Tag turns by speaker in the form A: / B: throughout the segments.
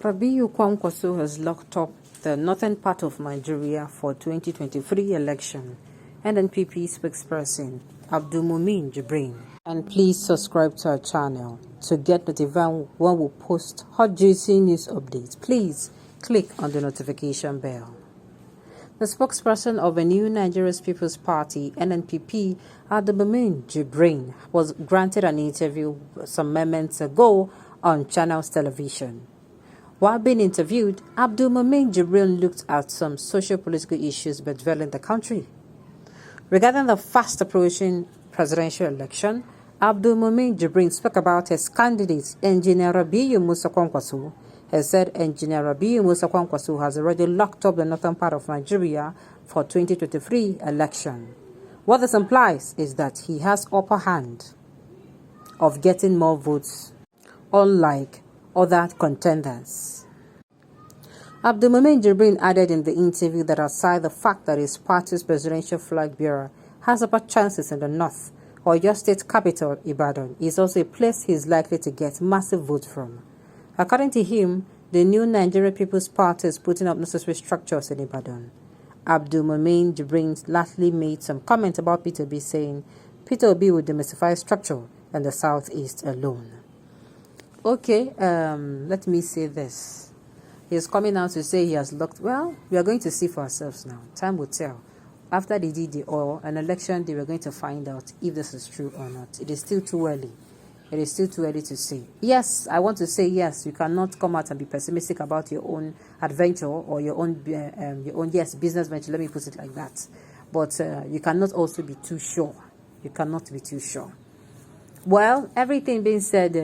A: Rabiu Kwankwaso has locked up the northern part of Nigeria for 2023 election. NNPP spokesperson Abdulmumin Jibril. And please subscribe to our channel to get notified when we post hot juicy news updates. Please click on the notification bell. The spokesperson of the New Nigeria's People's Party, NNPP, Abdulmumin Jibril, was granted an interview some moments ago on Channels Television. While being interviewed, Abdulmumin Jibril looked at some socio-political issues bedevouring the country. Regarding the fast approaching presidential election, Abdulmumin Jibril spoke about his candidate, Engineer Rabiu Musa Kwankwaso. He said Engineer Rabiu Musa Kwankwaso has already locked up the northern part of Nigeria for 2023 election. What this implies is that he has upper hand of getting more votes, unlike other contenders. Abdulmumin Jibril added in the interview that aside the fact that his party's presidential flag bearer has upper chances in the north, or your state capital, Ibadan, is also a place he is likely to get massive votes from. According to him, the New Nigerian People's Party is putting up necessary structures in Ibadan. Abdulmumin Jibril lastly made some comments about Peter Obi, saying Peter Obi will demystify structure in the southeast alone. Okay, let me say this. He's coming out to say he has locked. Well, we are going to see for ourselves now. Time will tell. After they did an election, they were going to find out if this is true or not. It is still too early. It is still too early to say. Yes, I want to say yes. You cannot come out and be pessimistic about your own adventure or your own business venture. Let me put it like that. But you cannot also be too sure. You cannot be too sure. Well, everything being said,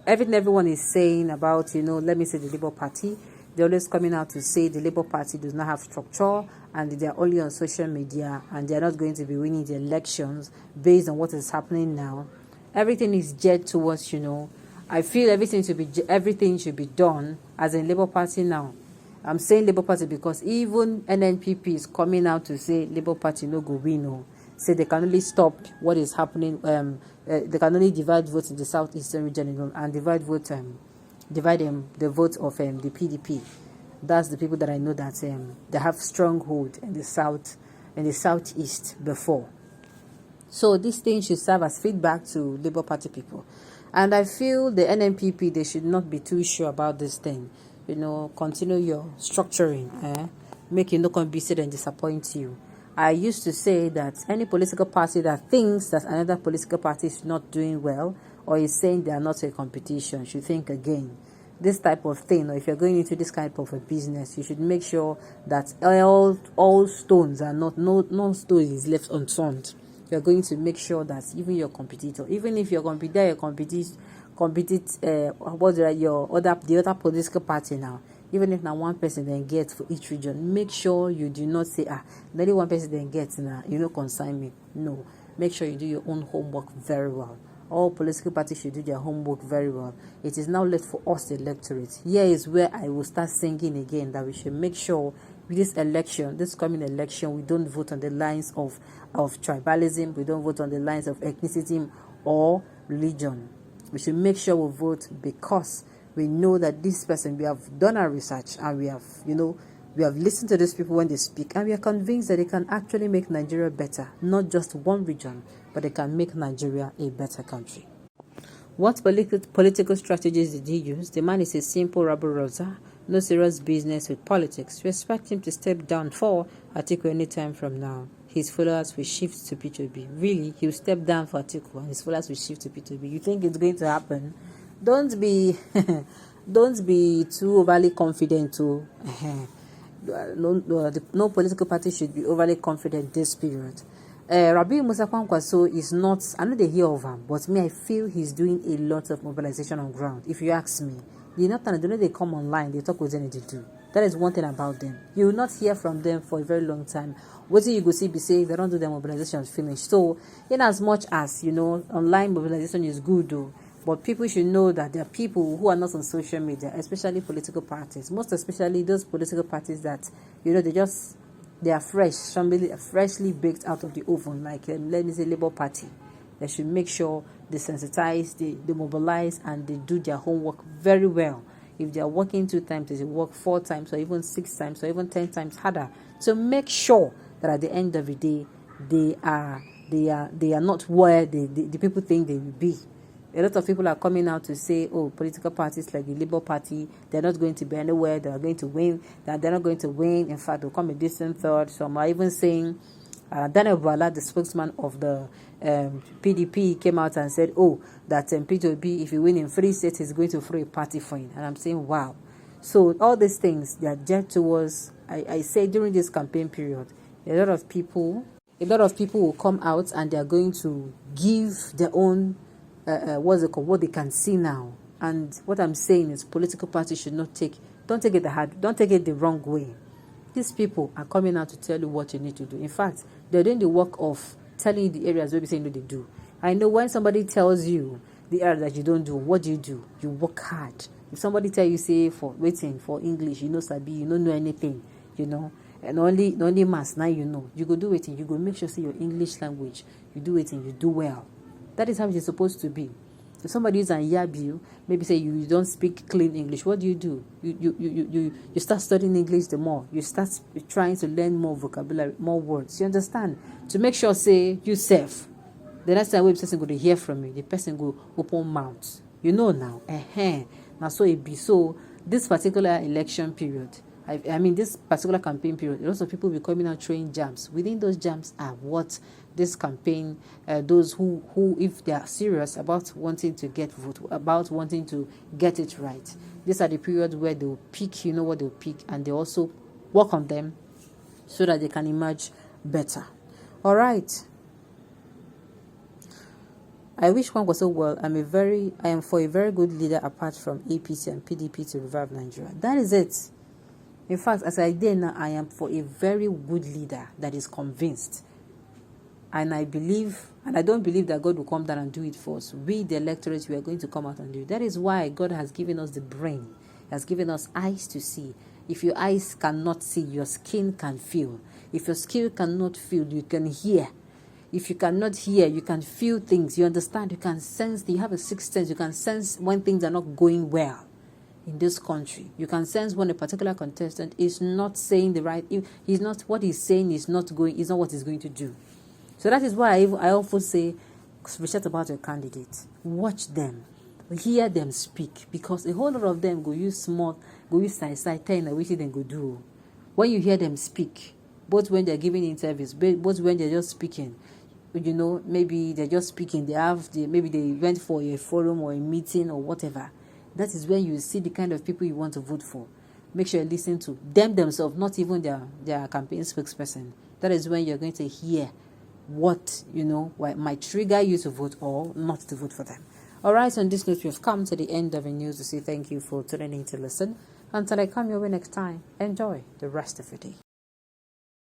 A: everything everyone is saying about, let me say the Labour Party, they're always coming out to say the Labour Party does not have structure and they're only on social media and they're not going to be winning the elections based on what is happening now. Everything is geared towards, I feel everything should be done as a Labour Party now. I'm saying Labour Party because even NNPP is coming out to say Labour Party no go win. Say they can only stop what is happening. They can only divide votes in the southeastern region and divide the votes of the PDP. That's the people that I know that they have stronghold in the southeast before. So this thing should serve as feedback to Labour Party people, and I feel the NNPP they should not be too sure about this thing. Continue your structuring, make you not convinced and disappoint you. I used to say that any political party that thinks that another political party is not doing well or is saying they are not a competition should think again. This type of thing, or if you're going into this type of a business, you should make sure that all stones are no stone is left unturned. You're going to make sure that even your competitor, even if your competitor the other political party now, even if now one person then gets for each region, make sure you do not say, only one person then gets now, consign me. No, make sure you do your own homework very well. All political parties should do their homework very well. It is now left for us, the electorate. Here is where I will start singing again that we should make sure with this coming election, we don't vote on the lines of tribalism, we don't vote on the lines of ethnicity or religion. We should make sure we vote because we know that this person, we have done our research and we have listened to these people when they speak, and we are convinced that they can actually make Nigeria better, not just one region, but they can make Nigeria a better country. What political strategies did he use? The man is a simple rabble-rouser, no serious business with politics. We expect him to step down for Atiku anytime from now. His followers will shift to P2B. Really, he will step down for Atiku and his followers will shift to P2B. You think it's going to happen? Don't be too overly confident too. No political party should be overly confident this period. Rabiu Musa Kwankwaso is not, I know they hear of him, but me, I feel he's doing a lot of mobilization on ground. If you ask me, they come online, they talk with them, they do. That is one thing about them. You will not hear from them for a very long time. What you go see be saying they don't do their mobilization finished. So, in as much as online mobilization is good though, but people should know that there are people who are not on social media, especially political parties, most especially those political parties that, they are fresh, freshly baked out of the oven, like, let me say, Labour Party. They should make sure they sensitize, they mobilize, and they do their homework very well. If they are working 2 times, they should work 4 times, or even 6 times, or even 10 times harder to make sure that at the end of the day, they are not where the people think they will be. A lot of people are coming out to say, oh, political parties like the Labour Party, they're not going to be anywhere, they are going to win, that they're not going to win. In fact, they'll come a distant third. Some are even saying, Daniel Bwala, the spokesman of the PDP, came out and said, oh, that P2B, if you win in 3 states, he's going to throw a party for him. And I'm saying, wow. So all these things, they are geared towards, I say during this campaign period, a lot of people will come out and they are going to give their own what they can see now. And what I'm saying is, political parties should don't take it the wrong way. These people are coming out to tell you what you need to do. In fact, they're doing the work of telling you the areas where we say no, they do. I know when somebody tells you the area that you don't do, what do? You work hard. If somebody tell you, say, waiting for English, Sabi, you don't know anything, and only maths now you go do it, and you go make sure say your English language, you do it and you do well. That is how it's supposed to be. If somebody is an yab maybe say you don't speak clean English, what do? You start studying English the more. You start trying to learn more vocabulary, more words. You understand? To make sure, say, you safe. The next time the person go to hear from you, the person go open mouth. Now. Now so it be. So this particular election period, I mean this particular campaign period, lots of people will be coming out throwing jams. Within those jams are what this campaign, those who if they are serious about wanting to get vote, about wanting to get it right, these are the periods where they'll pick, what they'll pick, and they also work on them so that they can emerge better. All right. I wish Kwankwaso well. I am for a very good leader apart from APC and PDP to revive Nigeria. That is it. In fact, as I did now, I am for a very good leader that is convinced. And I believe, and I don't believe that God will come down and do it for us. We, the electorate, we are going to come out and do it. That is why God has given us the brain. He has given us eyes to see. If your eyes cannot see, your skin can feel. If your skin cannot feel, you can hear. If you cannot hear, you can feel things. You understand? You can sense. You have a sixth sense. You can sense when things are not going well in this country. You can sense when a particular contestant is not saying the right. He's not, what he's saying is not what he's going to do. So that is why I often say, research about your candidate. Watch them. Hear them speak. Because a whole lot of them go use side, telling which they go do. When you hear them speak, both when they're giving interviews, both when they're just speaking, maybe they're just speaking, maybe they went for a forum or a meeting or whatever. That is when you see the kind of people you want to vote for. Make sure you listen to them themselves, not even their campaign spokesperson. That is when you're going to hear what might trigger you to vote or not to vote for them. All right, on this note, we have come to the end of the news to say thank you for tuning in to listen. Until I come your way next time, enjoy the rest of your day.